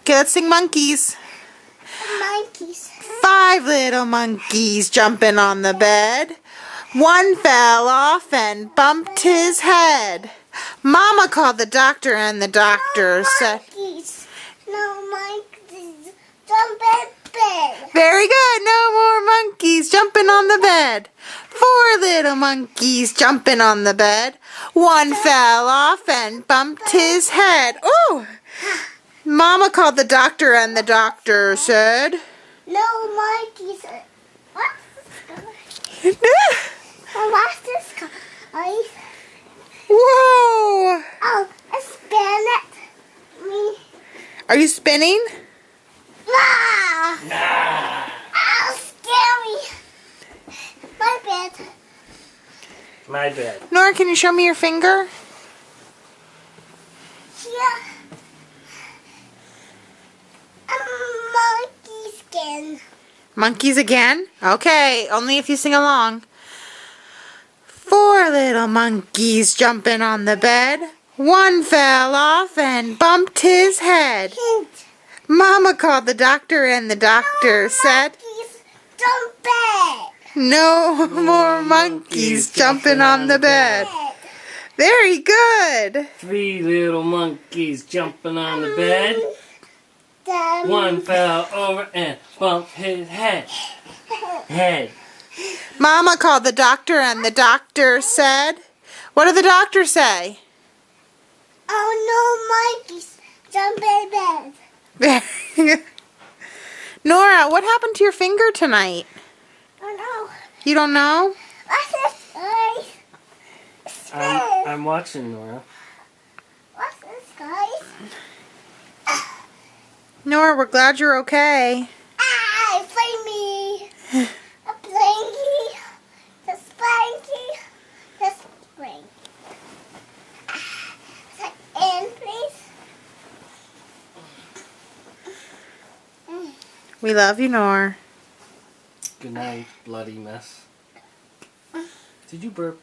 Okay, let's sing monkeys. Monkeys. 5 little monkeys jumping on the bed. One fell off and bumped his head. Mama called the doctor and the doctor said... Monkeys. No monkeys. Jump in bed. Very good. No more monkeys jumping on the bed. 4 little monkeys jumping on the bed. One fell off and bumped his head. Oh! Mama called the doctor and the doctor said... No monkeys. What's this guy? What's this guy? Whoa! Oh, spin it. Me. Are you spinning? Ah! Oh, scary. My bed. My bed. Nora, can you show me your finger? Yeah. Monkey skin. Monkeys again? Okay, only if you sing along. 4 little monkeys jumping on the bed. One fell off and bumped his head. Hint. Mama called the doctor and the doctor said... Monkeys jump bed. No more monkeys jumping on the bed. Very good. 3 little monkeys jumping on the bed. One fell over and bumped his head. Mama called the doctor and the doctor said... What did the doctor say? Oh, no monkeys jump in bed. Nora, what happened to your finger tonight? Oh no. You don't know? What's this, guys? I'm watching, Nora. What's this, guys? Nora, we're glad you're okay. Ah, play me. A blankie. The spanky. The spring. In, please. We love you, Nora. Good night, bloody mess. Did you burp?